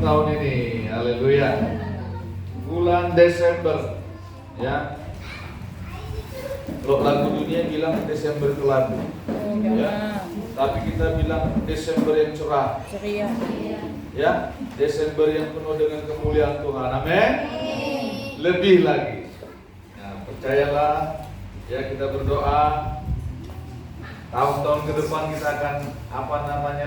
tahun ini. Haleluya. Bulan Desember. Ya. Kalau lagu dunia bilang Desember kelabu. Ya. Tapi kita bilang Desember yang cerah. Ceria. Ya, Desember yang penuh dengan kemuliaan Tuhan. Amin. Lebih lagi. Nah, percayalah, ya kita berdoa tahun-tahun ke depan kita akan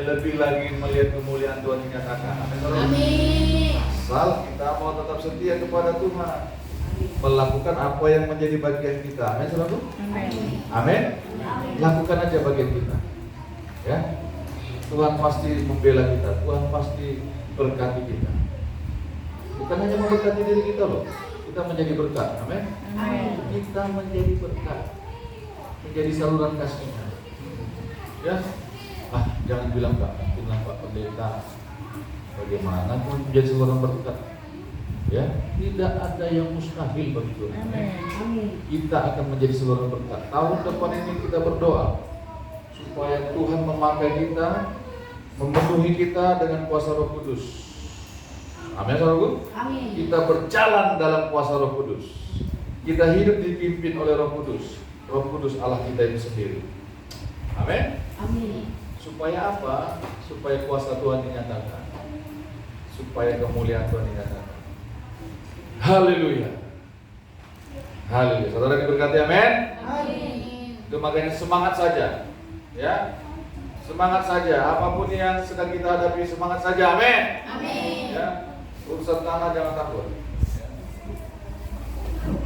lebih lagi melihat kemuliaan Tuhan dinyatakan. Amin. Asal kita mau tetap setia kepada Tuhan, melakukan apa yang menjadi bagian kita. Amin, saudara. Amin. Lakukan aja bagian kita. Ya. Tuhan pasti membela kita, Tuhan pasti berkati kita. Bukan hanya memberkati diri kita loh, kita menjadi berkat. Amin. Kita menjadi berkat, menjadi saluran kasihnya. Ya, jangan bilang Pak Pendeta, bagaimana pun menjadi saluran berkat. Ya, tidak ada yang mustahil bagi Tuhan. Amin. Kita akan menjadi saluran berkat. Tahun depan ini kita berdoa supaya Tuhan memakai kita, memenuhi kita dengan kuasa Roh Kudus. Amin, saudaraku. Amin. Kita berjalan dalam kuasa Roh Kudus. Kita hidup dipimpin oleh Roh Kudus. Roh Kudus Allah kita itu sendiri. Amin. Amin. Supaya apa? Supaya kuasa Tuhan dinyatakan. Supaya kemuliaan Tuhan dinyatakan. Haleluya. Haleluya. Saudara diberkati, amin. Amin. Itu makanya semangat saja. Ya, semangat saja. Apapun yang sedang kita hadapi, semangat saja. Amin. Amin. Ya, urusan tanah jangan takut. Ya.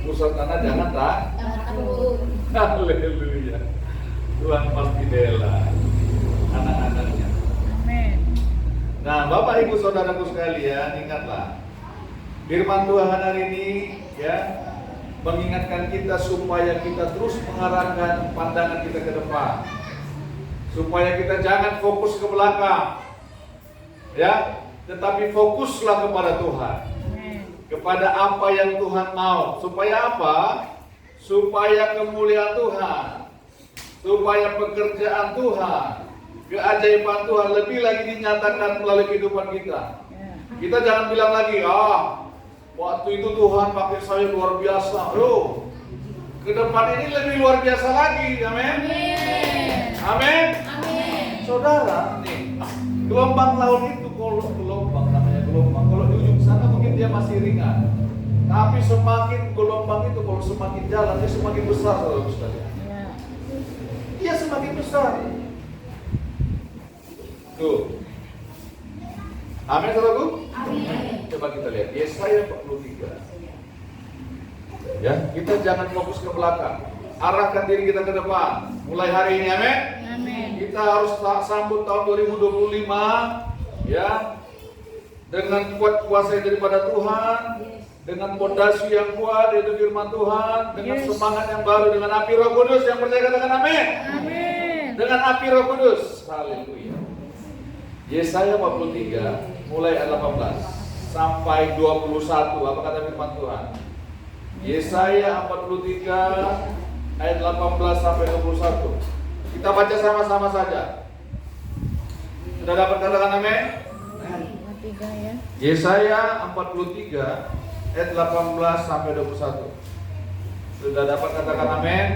Urusan tanah jangan takut. Haleluya. Tuhan pasti bela anak-anaknya. Amin. Nah, Bapak Ibu Saudaraku sekalian, ingatlah firman Tuhan hari ini, ya, mengingatkan kita supaya kita terus mengarahkan pandangan kita ke depan. Supaya kita jangan fokus ke belakang, ya, tetapi fokuslah kepada Tuhan, kepada apa yang Tuhan mau. Supaya apa? Supaya kemuliaan Tuhan, supaya pekerjaan Tuhan, keajaiban Tuhan lebih lagi dinyatakan melalui kehidupan kita. Kita jangan bilang lagi, waktu itu Tuhan pakai saya luar biasa. Loh, ke depan ini lebih luar biasa lagi. Amin. Amin. Amin. Saudara, nih, gelombang laut itu namanya gelombang. Kalau di ujung sana mungkin dia masih ringan. Tapi semakin gelombang itu kalau semakin jalan dia semakin besar, saudara sekalian. Dia semakin besar. Tuh. Amin, saudaraku? Amin. Coba kita lihat Yesaya 43. Ya, kita jangan fokus ke belakang. Arahkan diri kita ke depan. Mulai hari ini, amin. Amin. Kita harus sambut tahun 2025, ya, dengan kuat kuasa daripada Tuhan, dengan fondasi yang kuat yaitu firman Tuhan, dengan semangat yang baru, dengan api Roh Kudus. Yang percaya katakan amin. Amin. Dengan api Roh Kudus. Haleluya. Yesaya 43 mulai ayat 18 sampai 21. Apa kata firman Tuhan? Yesaya 43 ayat 18 sampai 21. Kita baca sama-sama saja. Sudah dapat katakan amin? Ya. Yesaya 43 ayat 18 sampai 21. Sudah dapat katakan amin?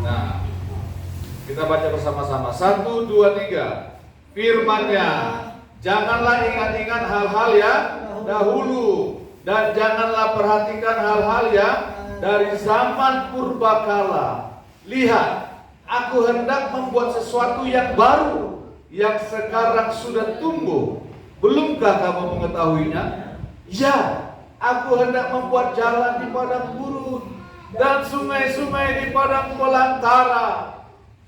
Nah, kita baca bersama-sama. 1, 2, 3. Firman-Nya, janganlah ingat-ingat hal-hal yang dahulu, dan janganlah perhatikan hal-hal yang dari zaman purbakala. Lihat, aku hendak membuat sesuatu yang baru, yang sekarang sudah tumbuh. Belumkah kamu mengetahuinya? Ya, aku hendak membuat jalan di padang gurun dan sungai-sungai di padang belantara.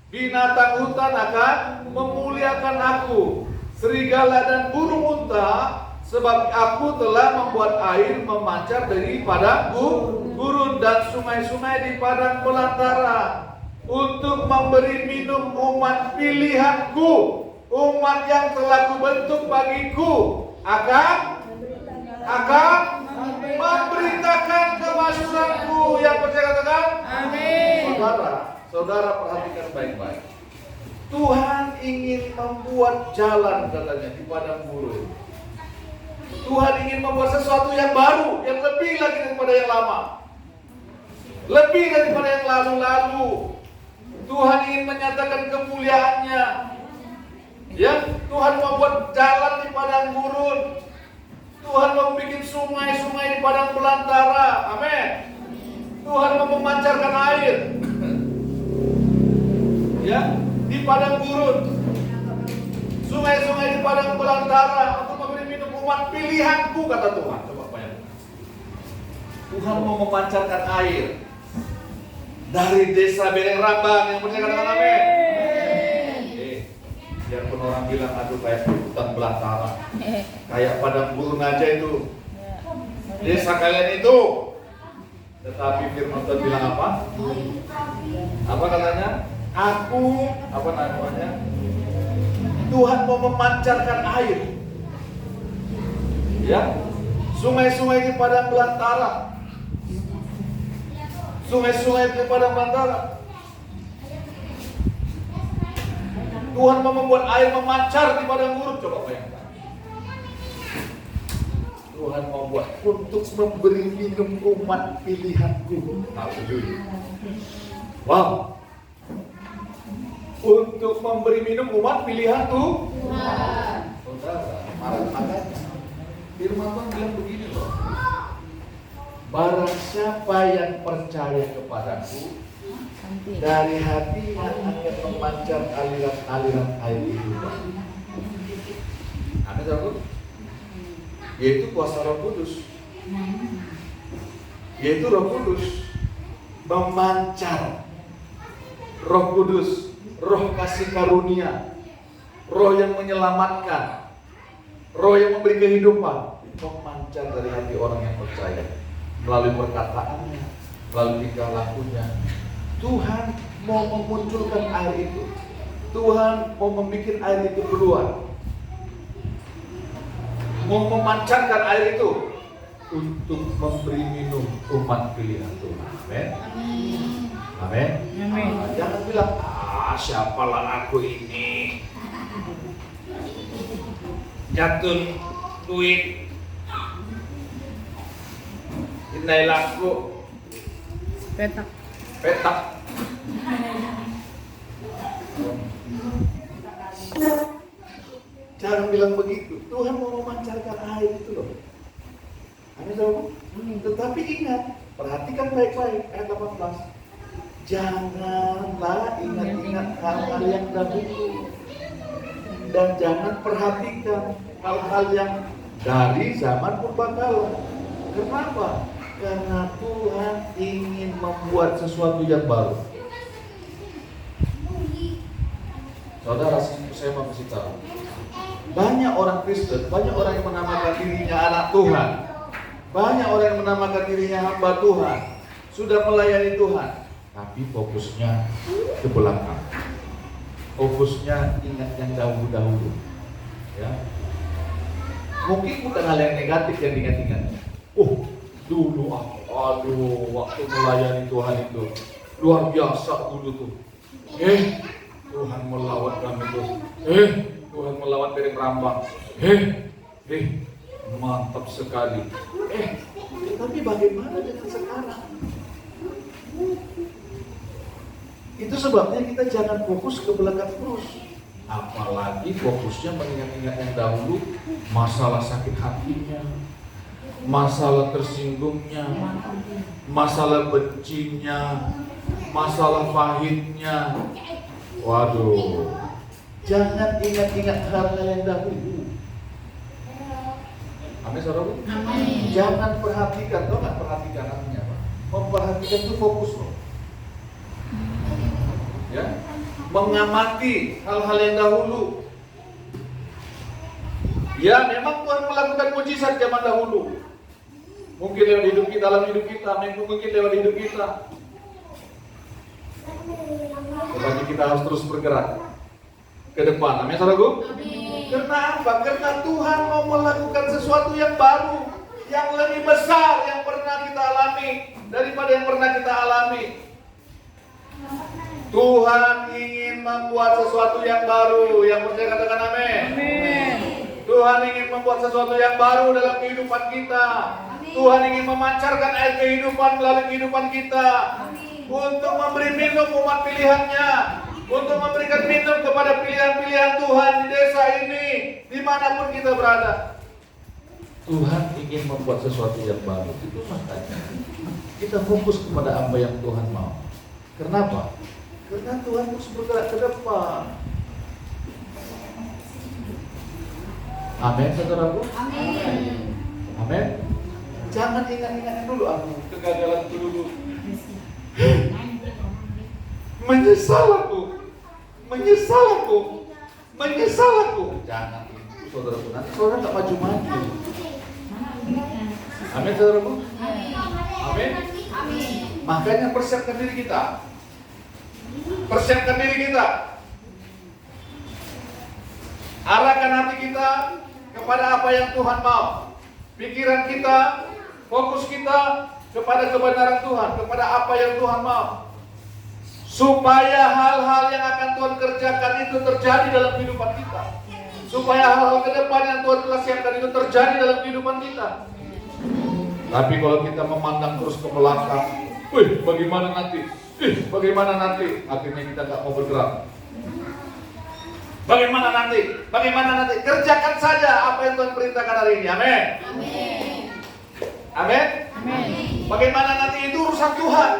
Binatang hutan akan memuliakan aku, serigala dan burung unta, sebab aku telah membuat air memancar dari padang gurun dan sungai-sungai di padang belantara, untuk memberi minum umat pilihanku, umat yang telah kubentuk bagiku, akan memberitakan kemaksudanku. Yang percaya katakan amin. Saudara perhatikan baik-baik. Tuhan ingin membuat jalan katanya di padang gurun. Tuhan ingin membuat sesuatu yang baru, yang lebih lagi daripada yang lama. Lebih daripada yang lalu-lalu. Tuhan ingin menyatakan kemuliaan-Nya. Ya, Tuhan membuat jalan di padang gurun. Tuhan mau bikin sungai-sungai di padang belantara. Amin. Tuhan mau memancarkan air. Ya, di padang gurun. Sungai-sungai di padang belantara untuk memberi minum umat pilihanku, kata Tuhan. Coba bayangkan. Tuhan mau memancarkan air dari desa Beleng Rambang, yang percaya katakan amin. Biarpun orang bilang aduh kayak hutan belantara, kayak padang gurun aja itu desa kalian itu. Tetapi firman Tuhan bilang apa? Apa katanya? Aku, apa namanya? Tuhan mau memancarkan air. Ya, sungai-sungai di padang belantara. Sungai-sungai di padang belantara. Tuhan mau membuat air memancar di padang gurun. Coba bayangkan. Tuhan mau buat untuk memberi minum umat pilihanku. Haleluya. Wow. Untuk memberi minum umat pilihan Tuhan. Saudara, makanya firman Tuhan bilang begini loh. Barang siapa yang percaya kepadaku, dari hatinya akan memancar aliran-aliran air kehidupan. Amin, saudara. Yaitu kuasa Roh Kudus. Yaitu Roh Kudus memancar. Roh Kudus, Roh kasih karunia, Roh yang menyelamatkan, Roh yang memberi kehidupan, memancar dari hati orang yang percaya melalui perkataannya, melalui tingkah lakunya. Tuhan mau memunculkan air itu. Tuhan mau membuat air itu keluar. Mau memancarkan air itu untuk memberi minum umat pilihan Tuhan. Amin. Amin. Amin. Jangan bilang, siapalah aku ini. Jatuh duit. Inai laku. Petak. Jangan bilang begitu. Tuhan mau memancarkan air itu loh. Tetapi ingat, perhatikan baik-baik ayat 18. Janganlah ingat-ingat hal-hal yang dahulu, dan jangan perhatikan hal-hal yang dari zaman purbakala. Kenapa? Karena Tuhan ingin membuat sesuatu yang baru. Saudara, saya mau kasih tahu. Banyak orang Kristen, banyak orang yang menamakan dirinya anak Tuhan, banyak orang yang menamakan dirinya hamba Tuhan, sudah melayani Tuhan, tapi fokusnya ke belakang. Fokusnya ingat yang dahulu-dahulu. Ya. Mungkin bukan hal yang negatif yang diingat-ingat. Dulu waktu melayani Tuhan itu luar biasa dulu tuh. Tuhan melawat kami tuh. Tuhan melawat dari Rambang. Mantap sekali. Tapi bagaimana dengan sekarang? Itu sebabnya kita jangan fokus ke belakang terus. Apalagi fokusnya mengingat-ingat yang dahulu, masalah sakit hatinya, masalah tersinggungnya, masalah bencinya, masalah pahitnya. Waduh, jangan ingat-ingat hal-hal yang dahulu. Amin, saudara? Amin. Jangan perhatikan, tau nggak perhatikan artinya apa? Memperhatikan itu fokus loh. Ya, mengamati hal-hal yang dahulu. Ya, memang Tuhan melakukan mujizat zaman dahulu. Mungkin lewat hidup kita, dalam hidup kita, mungkin lewat hidup kita. Tetapi kita harus terus bergerak ke depan. Amin, saudaraku? Amin. Karena apa? Karena Tuhan mau melakukan sesuatu yang baru, yang lebih besar yang pernah kita alami daripada yang pernah kita alami. Tuhan ingin membuat sesuatu yang baru. Yang percaya katakan amin. Amin. Tuhan ingin membuat sesuatu yang baru dalam kehidupan kita. Tuhan ingin memancarkan air kehidupan melalui kehidupan kita. Untuk memberi minum umat pilihannya. Untuk memberikan minum kepada pilihan-pilihan Tuhan di desa ini. Dimanapun kita berada. Tuhan ingin membuat sesuatu yang baru. Itu makanya kita fokus kepada apa yang Tuhan mau. Kenapa? Karena Tuhan terus bergerak ke depan. Amin, saudaraku. Amin. Amin. Jangan ingat-ingat dulu kegagalan itu dulu. Menyesal aku. Jangan itu, saudaraku. Nanti saudara nggak maju-maju. Amin, saudaraku. Amin. Makanya persiapkan diri kita. Arahkan hati kita kepada apa yang Tuhan mau. Pikiran kita, fokus kita kepada kebenaran Tuhan, kepada apa yang Tuhan mau. Supaya hal-hal yang akan Tuhan kerjakan itu terjadi dalam kehidupan kita. Supaya hal-hal ke depan yang Tuhan telah siapkan itu terjadi dalam kehidupan kita. Tapi kalau kita memandang terus ke belakang, bagaimana nanti? Akhirnya kita nggak mau bergerak. Bagaimana nanti? Kerjakan saja apa yang Tuhan perintahkan hari ini. Amin. Bagaimana nanti itu urusan Tuhan.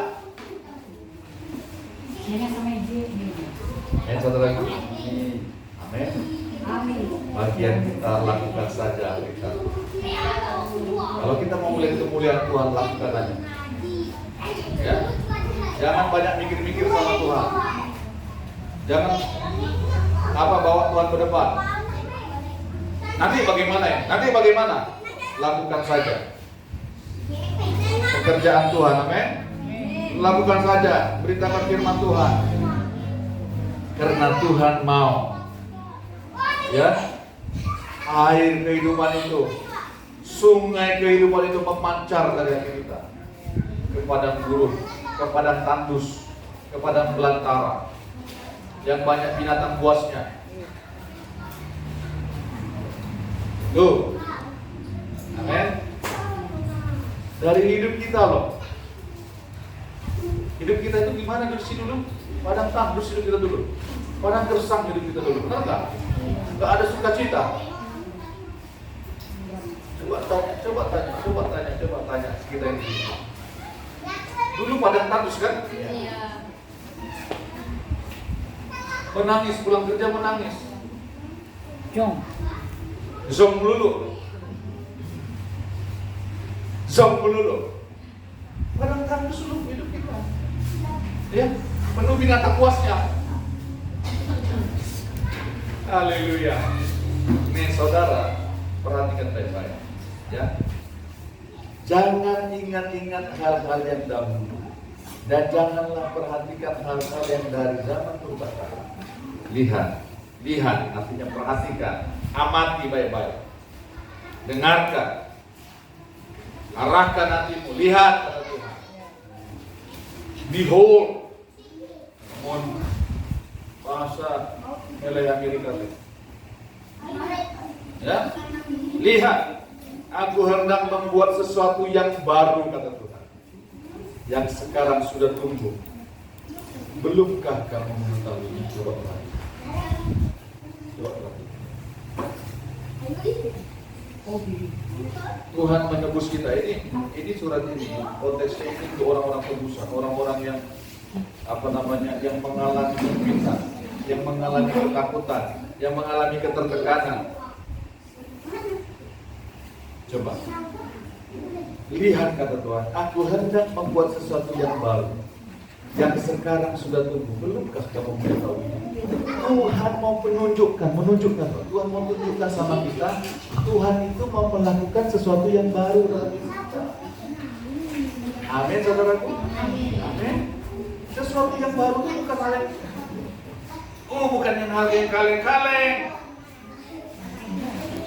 Amin, saudaraku. Amin. Bagian kita lakukan saja kita. Kalau kita mau melihat kemuliaan Tuhan, lakukan aja. Ya. Jangan banyak mikir-mikir sama Tuhan. Jangan bawa Tuhan ke depan. Nanti bagaimana? Lakukan saja. Pekerjaan Tuhan, amin. Lakukan saja, beritakan firman Tuhan. Karena Tuhan mau. Ya. Air kehidupan itu, sungai kehidupan itu memancar dari hati kita ke padang gurun, ke padang tandus, ke padang belantara yang banyak binatang buasnya. Tuh. Amin. Dari hidup kita loh. Hidup kita itu gimana di sini dulu? Padang tandus hidup kita dulu. Padang gersang hidup kita dulu. Benar nggak? Nggak ada sukacita. Coba tanya kita ini. Dulu padang tandus kan? Iya. Menangis, pulang kerja menangis. Zong melulu. Padang tandus dulu hidup kita. Ya, penuh binatang buasnya. Haleluya. Nih saudara, perhatikan baik-baik. Ya. Jangan ingat-ingat hal-hal yang dahulu. Dan janganlah perhatikan hal-hal yang dari zaman purba-kala. Lihat, artinya perhatikan, amati baik-baik. Dengarkan. Arahkan hatimu, lihat kata Tuhan. Behold. Mohon bahasa Malay Amerika. Ya. Lihat, aku hendak membuat sesuatu yang baru kata Tuhan. Yang sekarang sudah tumbuh. Belumkah kamu mengetahui? Coba perhatikan. Tuhan menebus kita ini surat ini konteksnya ini ke orang-orang tebusan, orang-orang yang yang mengalami kesulitan, yang mengalami ketakutan, yang mengalami ketertekanan. Coba lihat kata Tuhan, aku hendak membuat sesuatu yang baru, yang sekarang sudah tumbuh. Belumkah kamu mengetahui? Tuhan mau menunjukkan. Tuhan mau menunjukkan sama kita, Tuhan itu mau melakukan sesuatu yang baru dalam hidup kita. Amin, saudaraku. Amin. Sesuatu yang baru itu bukan hal yang bukan hal yang kaleng-kaleng,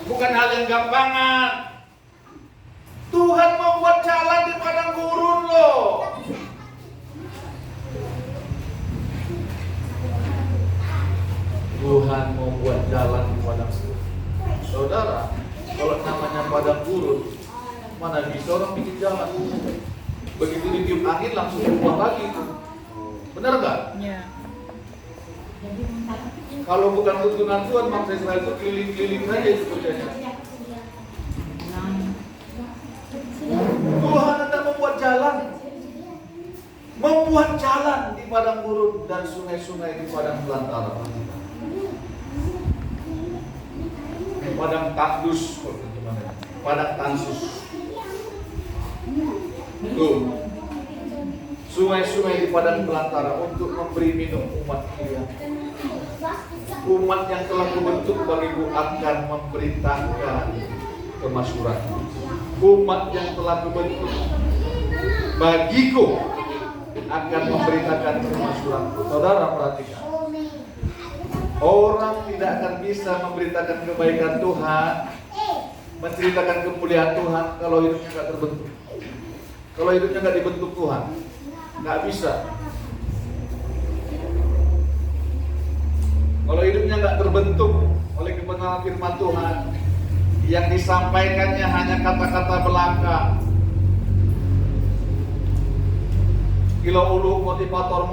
bukan hal yang gampangan. Tuhan mau buat jalan di padang gurun loh. Tuhan mau buat jalan di padang gurun. Saudara, Mana bisa orang bikin jalan? Begitu ditiup angin langsung buang lagi itu. Benar nggak? Ya. Kalau bukan tuntunan Tuhan, bangsa Israel itu keliling-keliling saja itu kerjanya. Tuhan hendak membuat jalan di padang gurun dan sungai-sungai di padang belantara. Padang Tandus, padang Tansus. Tuh, sungai-sungai di padang belantara untuk memberi minum umat dia. Umat yang telah kubentuk bagiku akan memberitakan kemasyhuran. Umat yang telah kubentuk bagiku akan memberitakan kemasyhuranku. Saudara perhatikan, orang tidak akan bisa memberitakan kebaikan Tuhan, menceritakan kemuliaan Tuhan kalau hidupnya nggak terbentuk. Kalau hidupnya nggak dibentuk Tuhan, nggak bisa. Kalau hidupnya nggak terbentuk oleh kebenaran firman Tuhan, yang disampaikannya hanya kata-kata belaka, kilo ulu motivator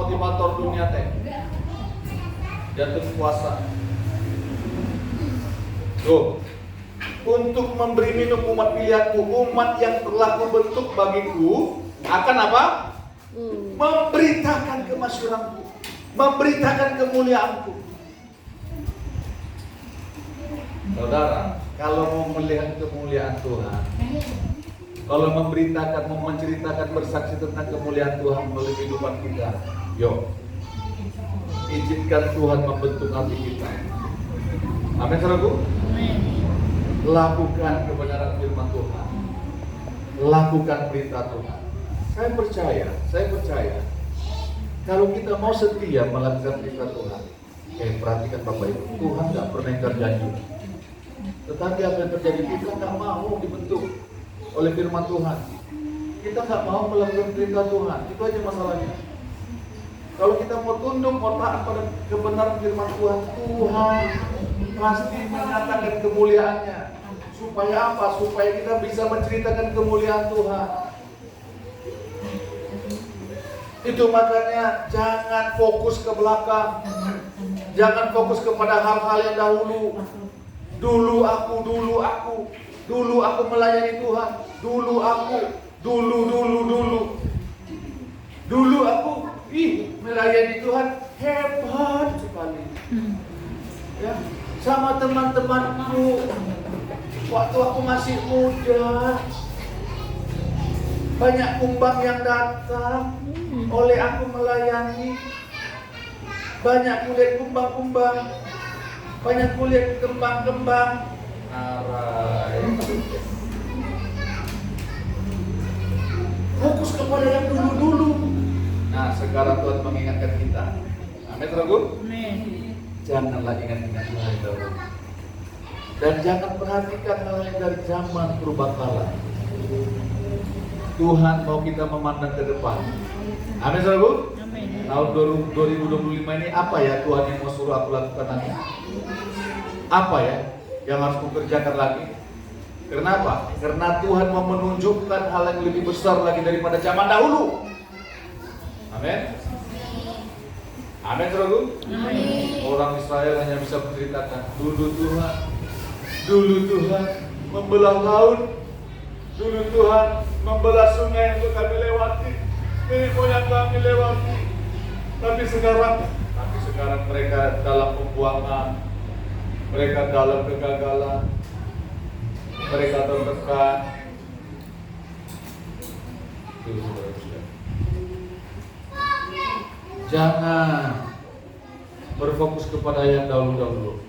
dunia teh, jatuh puasa. Tuh, untuk memberi minum umat pilihanku, umat yang telah kubentuk bagiku, akan apa? Memberitakan kemasyhuranku, memberitakan kemuliaanku. Saudara, kalau mau melihat kemuliaan Tuhan, kalau memberitakan, mau menceritakan, bersaksi tentang kemuliaan Tuhan melalui kehidupan kita, yuk, izinkan Tuhan membentuk hati kita. Amin, saudaraku. Lakukan kebenaran firman Tuhan, lakukan perintah Tuhan. Saya percaya, kalau kita mau setia melakukan perintah Tuhan, perhatikan Bapak Ibu, Tuhan nggak pernah ingkar janji. Tetapi apa yang terjadi, kita nggak mau dibentuk oleh firman Tuhan. Kita nggak mau melakukan perintah Tuhan, itu aja masalahnya. Kalau kita mau tunduk, mau taat pada kebenaran firman Tuhan, Tuhan pasti menyatakan kemuliaannya. Supaya apa? Supaya kita bisa menceritakan kemuliaan Tuhan. Itu makanya jangan fokus ke belakang, jangan fokus kepada hal-hal yang dahulu. Dulu aku melayani Tuhan. Dulu aku melayani Tuhan hebat sekali. Ya, sama teman-temanku waktu aku masih muda, banyak kumbang yang datang oleh aku melayani. Banyak kulihat kumbang-kumbang, banyak kulihat kembang-kembang. Fokus kepada yang dulu-dulu. Nah, sekarang Tuhan mengingatkan kita. Amin, saudaraku. Janganlah ingat-ingat hal yang dahulu. Dan jangan perhatikan hal yang dari zaman purbakala. Tuhan mau kita memandang ke depan. Amin, saudaraku. Tahun 2025 ini apa ya Tuhan yang mau suruh aku lakukan nanti? Apa ya yang harus kukerjakan lagi? Kenapa? Karena Tuhan mau menunjukkan hal yang lebih besar lagi daripada zaman dahulu. Amin. Amin, saudaraku. Orang Israel hanya bisa menceritakan dulu Tuhan membelah laut, dulu Tuhan membelah sungai untuk kami lewati, nenek moyang kami lewati. Tapi sekarang mereka dalam pembuangan, mereka dalam kegagalan, mereka tertekan. Jangan berfokus kepada yang dahulu-dahulu.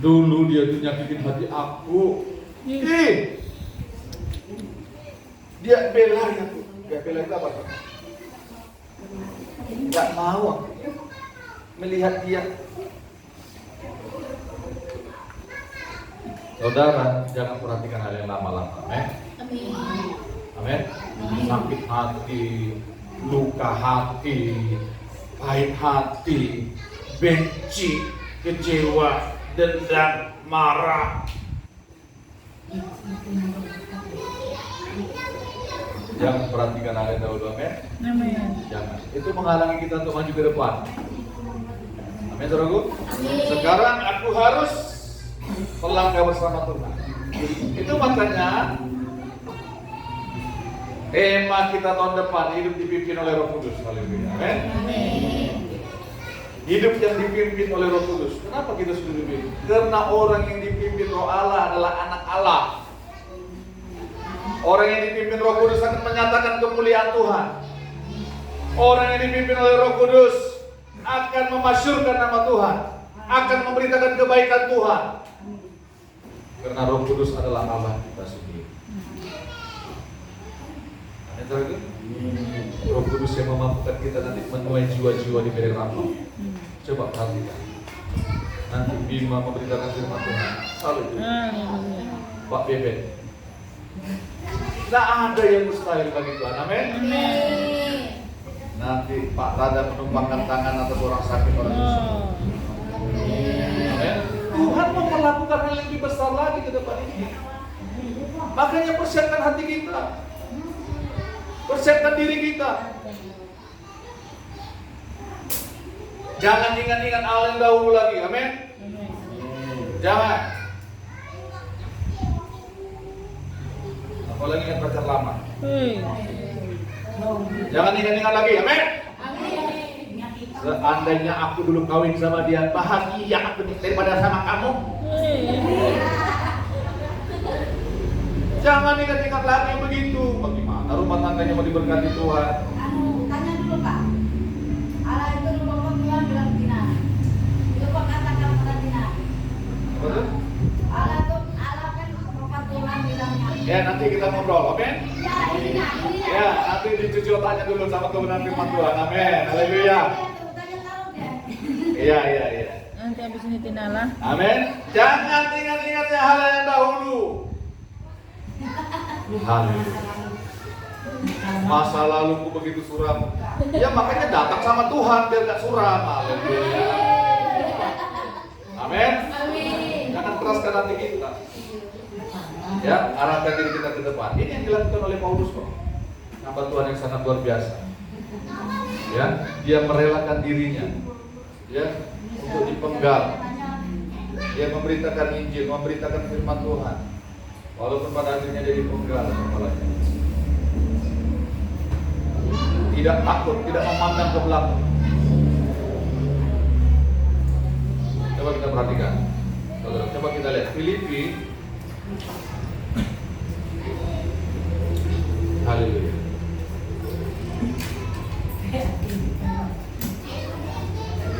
Dulu dia tuh nyakitin hati aku. Dia bela aku. Dia bela itu apa? Gak mau melihat dia. Saudara, jangan perhatikan hal yang lama-lama. Amin. Sakit hati, luka hati, pahit hati, benci, kecewa, dendam, marah. Jangan perhatikan hal yang dahulu, amin. Jangan. Itu menghalangi kita untuk maju ke depan. Amin, saudaraku. Sekarang aku harus melangkah bersama Tuhan. Itu makanya tema kita tahun depan, hidup dipimpin oleh Roh Kudus. Haleluya. Amin. Hidup yang dipimpin oleh Roh Kudus. Kenapa kita sudah dipimpin? Karena orang yang dipimpin Roh Allah adalah anak Allah. Orang yang dipimpin Roh Kudus akan menyatakan kemuliaan Tuhan. Orang yang dipimpin oleh Roh Kudus akan memasyurkan nama Tuhan, akan memberitakan kebaikan Tuhan. Karena Roh Kudus adalah Allah kita sendiri. Roh Kudus yang memampukan kita nanti menuai jiwa-jiwa di Bedeng Rama. Coba perhatikan. Nanti Bima memberitakan firman Tuhan. Salut. Pak Beben. Tidak ada yang mustahil bagi Tuhan. Amin. Nanti Pak Tada menumpangkan tangan atas orang sakit, orang susah. Amin. Tuhan mau melakukan hal yang lebih besar lagi ke depan ini. Makanya persiapkan hati kita. Persiapkan diri kita. Jangan ingat-ingat hal yang dahulu lagi. Amin. Jangan. Apalagi ingat pacar lama. Jangan ingat-ingat lagi. Amin. Seandainya aku dulu kawin sama dia, bahagia aku daripada sama kamu. Jangan ingat-ingat lagi begitu. Bagaimana rumah tangganya mau diberkati Tuhan? Tanya dulu Pak. Allah itu rumah Tuhan bilang Tina. Itu Pak katakan pada Tina. Betul? Allah kan rumah Tuhan bilangnya. Ya nanti kita ngobrol, amin? Ya, ini. Ya nanti dicuci otaknya dulu sama kebenaran firman Tuhan, amin. Haleluya. Iya. Nanti habis ini Tinalah. Amin. Jangan ingat-ingatnya hal yang dahulu. Haleluya. Masa laluku begitu suram. Ya makanya datang sama Tuhan biar gak suram. Haleluya. Amin. Jangan keraskan hati kita. Ya, arahkan diri kita ke depan. Ini yang dilakukan oleh Paulus kok. Hamba Tuhan yang sangat luar biasa. Ya, dia merelakan dirinya. Ya, untuk dipenggal. Dia memberitakan Injil, memberitakan firman Tuhan. Walaupun pada akhirnya dia dipenggal kepalanya. Tidak takut, tidak memandang ke belakang. Coba kita perhatikan. Saudara, coba kita lihat Filipi. Haleluya.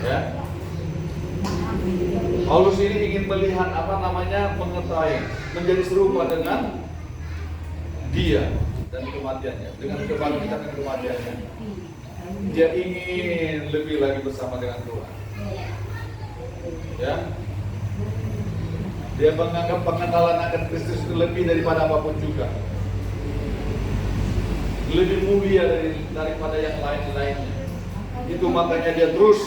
Ya. Paulus ini ingin melihat mengetahui, menjadi serupa dengan dia dan kematiannya, dengan kebangkitan dan kematiannya. Dia ingin lebih lagi bersama dengan Tuhan. Ya. Dia menganggap pengenalan akan Kristus itu lebih daripada apapun juga. Lebih mulia daripada yang lain-lainnya. Itu makanya dia terus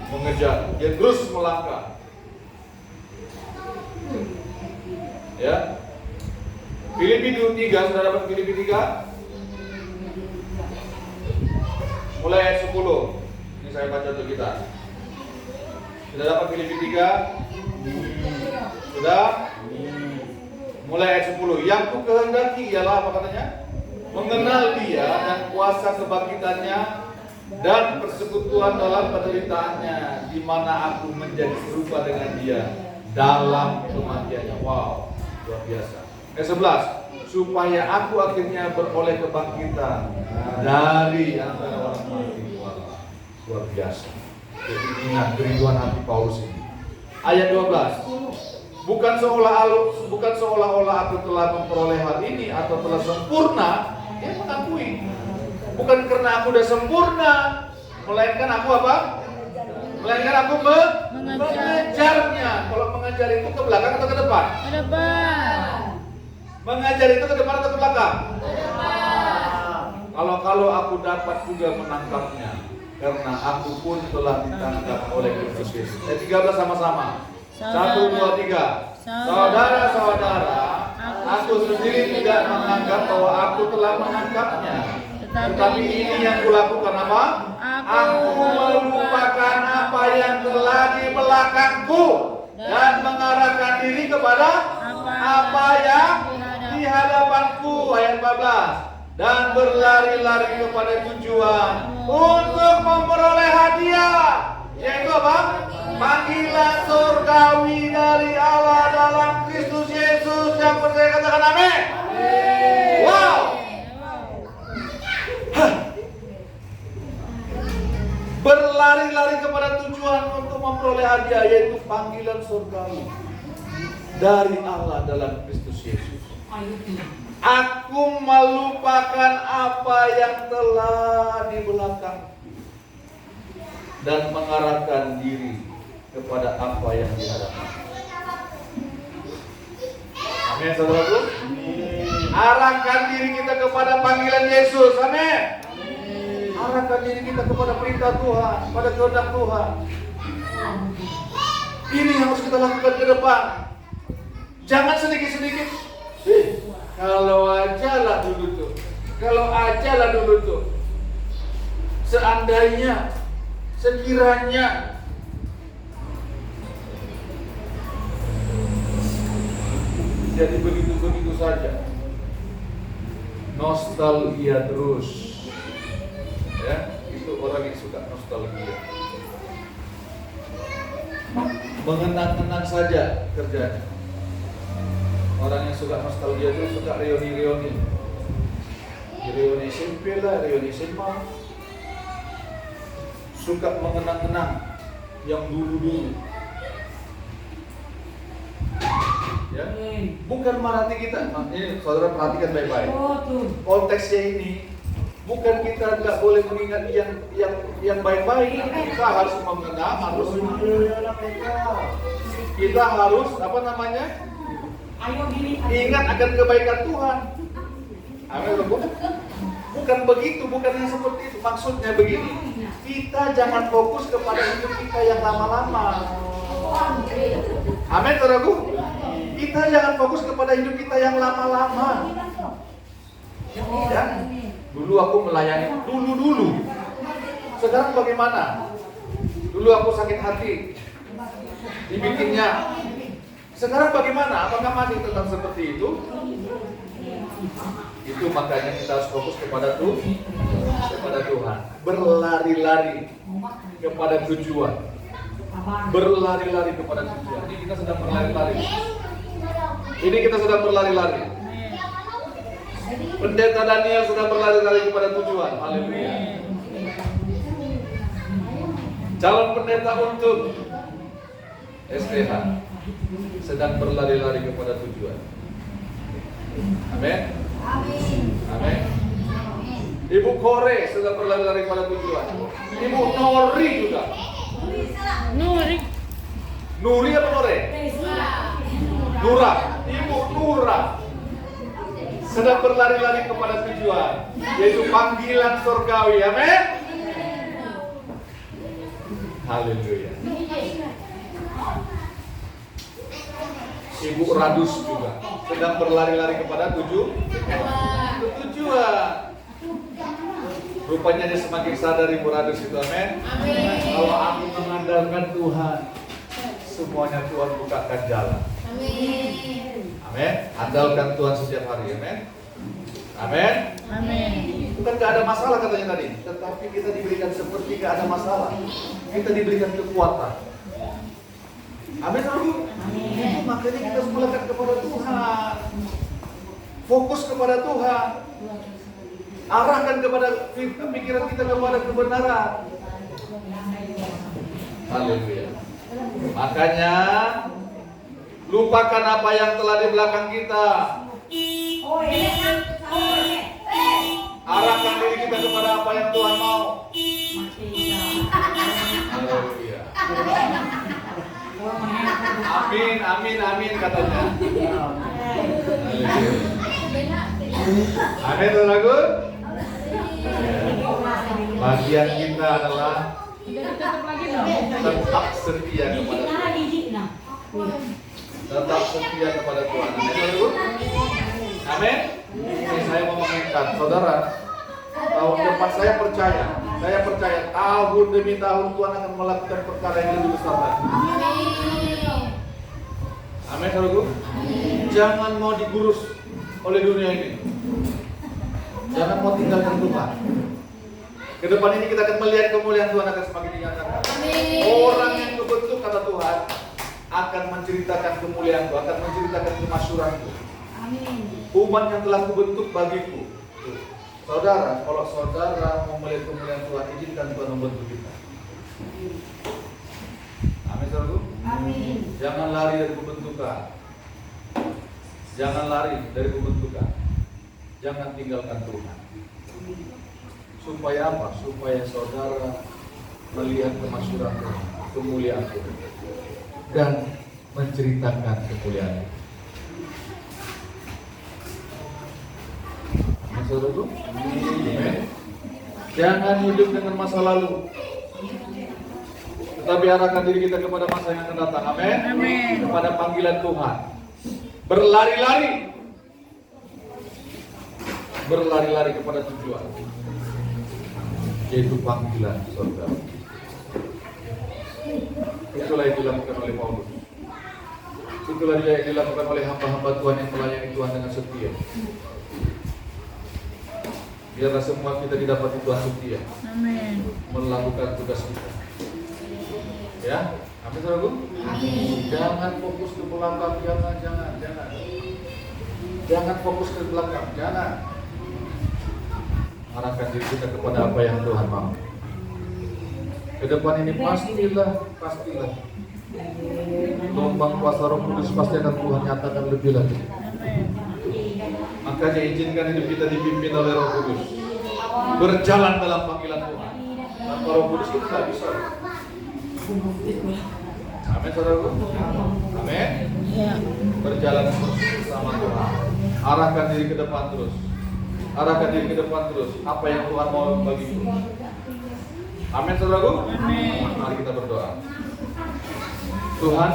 mengejar, dia terus melangkah. Ya. Filipi 3, sudah dapat Filipi 3? Mulai ayat 10. Ini saya baca untuk kita. Sudah dapat Filipi 3? Sudah? Mulai ayat 10. Yang ku kehendaki ialah apa katanya? Mengenal dia dan kuasa kebangkitannya dan persekutuan dalam penderitaannya, di mana aku menjadi serupa dengan dia dalam kematiannya. Wow, luar biasa. Ayat 11. Supaya aku akhirnya beroleh kebangkitan dari antara orang mati. Wow, luar biasa. Jadi ingat kerinduan hati Paulus ini. Ayat 12. Bukan seolah-olah aku telah memperoleh hal ini atau telah sempurna. Dia mengakui, bukan karena aku udah sempurna, melainkan aku apa? Melainkan aku mengejarnya. Kalau mengejar itu ke belakang atau ke depan? Ke depan. Mengejar itu ke depan atau ke belakang? Ke depan. Kalau aku dapat juga menangkapnya, karena aku pun telah ditangkap oleh Kristus Yesus. Ayat 13 sama-sama. 1, 2, 3. Saudara-saudara, aku Aku sendiri tidak menganggap bahwa aku telah menangkapnya. Tetapi ini yang kulakukan apa? Aku melupakan apa yang telah di belakangku dan mengarahkan diri kepada apa yang di hadapanku. Ayat 14. Dan berlari-lari kepada tujuan untuk memperoleh hadiah, yaitu apa? Panggilan surgawi dari Allah dalam Kristus Yesus. Yang percaya katakan amin. Wow. Berlari-lari kepada tujuan untuk memperoleh hadiah, yaitu panggilan surgawi dari Allah dalam Kristus Yesus. Aku melupakan apa yang telah di belakang dan mengarahkan diri kepada apa yang di hadapan. Amin, saudaraku. Arahkan diri kita kepada panggilan Yesus. Amin. Arahkan diri kita kepada perintah Tuhan, pada kehendak Tuhan. Ini yang harus kita lakukan ke depan. Jangan sedikit-sedikit. Kalau aja lah dulu tuh. Kalau aja lah dulu tuh. Seandainya, sekiranya. Jadi begitu-begitu saja. Nostalgia terus. Ya, itu orang yang suka nostalgia. Mengenang-kenang saja kerjanya. Orang yang suka nostalgia itu suka reuni-reuni. Reuni SMP lah, reuni SMA. Suka mengenang-kenang yang dulu-dulu. Ya, bukan merhati kita. Ini saudara perhatikan baik-baik. Konteksnya ini bukan kita nggak boleh mengingat yang baik-baik. Kita harus mengenang, kita harus apa namanya? Ingat akan kebaikan Tuhan. Amin. Bukan begitu, bukan yang seperti itu. Maksudnya begini, kita jangan fokus kepada hidup kita yang lama-lama. Amin, saudaraku. Kita jangan fokus kepada hidup kita yang lama-lama. Ya. Dulu aku melayani, dulu. Sekarang bagaimana? Dulu aku sakit hati, dibikinnya. Sekarang bagaimana? Apakah masih tetap seperti itu? Itu makanya kita harus fokus kepada Tuhan. Berlari-lari kepada tujuan. Berlari-lari kepada tujuan. Ini kita sedang berlari-lari. Pendeta Daniel sedang berlari-lari kepada tujuan. Haleluya. Calon pendeta untuk STH sedang berlari-lari kepada tujuan. Amin. Amin. Ibu Kore sedang berlari-lari kepada tujuan. Ibu Nori juga. Nuri apa Nore? Nura. Ibu Nura sedang berlari-lari kepada tujuan, yaitu panggilan surgawi. Amin. Haleluya. Ibu Radus juga sedang berlari-lari kepada tujuan. Rupanya dia semakin sadar Ibu Radus itu. Amin. Kalau aku mengandalkan Tuhan, semuanya Tuhan bukakan jalan. Amin. Andalkan Tuhan setiap hari. Amin. Bukan gak ada masalah katanya tadi, tetapi kita diberikan seperti gak ada masalah. Kita diberikan kekuatan. Amin. Makanya kita harus melekat kepada Tuhan. Fokus kepada Tuhan. Arahkan kepada pikiran kita kepada kebenaran. Haleluya. Makanya lupakan apa yang telah di belakang kita. Arahkan diri kita kepada apa yang Tuhan mau. Haleluya. Amin katanya. Amin, saudaraku. Bagian kita adalah tetap setia kepada Tuhan. Tetap setia kepada Tuhan. Amin, saudaraku. Amin. Ini saya mau mengingatkan saudara, tahun depan saya percaya tahun demi tahun Tuhan akan melakukan perkara yang lebih besar lagi. Amin, saudaraku. Jangan mau digurus oleh dunia ini. Jangan mau tinggalkan Tuhan. Ke depan ini kita akan melihat kemuliaan Tuhan akan semakin dinyatakan. Orang yang kebentuk kata Tuhan akan menceritakan kemuliaan Tuhan, akan menceritakan kemasyhuran Tuhan. Umat yang telah kubentuk bagiku. Saudara, kalau saudara mau melihat kemuliaan Tuhan, izinkan Tuhan membentuk kita. Amin, saudaraku. Amin. Jangan lari dari pembentukan. Jangan lari dari pembentukan. Jangan tinggalkan Tuhan. Supaya apa? Supaya saudara melihat kemasyhuran Tuhan, kemuliaan Tuhan, dan menceritakan kemuliaan. Amin, saudaraku. Amin. Jangan hidup dengan masa lalu, tetapi arahkan diri kita kepada masa yang akan datang. Amin. Amin. Kepada panggilan Tuhan. Berlari-lari kepada tujuan, yaitu panggilan surga. Itulah yang dilakukan oleh Paulus. Itulah yang dilakukan oleh hamba-hamba Tuhan yang melayani Tuhan dengan setia. Biarlah semua kita didapati Tuhan setia. Amin. Melakukan tugas kita. Ya, amin, saudaraku. Jangan fokus ke belakang, jangan. Jangan fokus ke belakang, jangan. Arahkan diri kita kepada apa yang Tuhan mau. Ke depan ini pastilah. Gelombang kuasa Roh Kudus pasti akan Tuhan nyatakan lebih lagi. Makanya izinkan hidup kita dipimpin oleh Roh Kudus. Berjalan dalam panggilan Tuhan. Tanpa Roh Kudus kita tidak bisa. Amin, saudaraku. Amin. Ya. Berjalan terus bersama Tuhan. Arahkan diri ke depan terus. Apa yang Tuhan mau bagiku. Amin, saudaraku. Amin. Mari kita berdoa. Tuhan,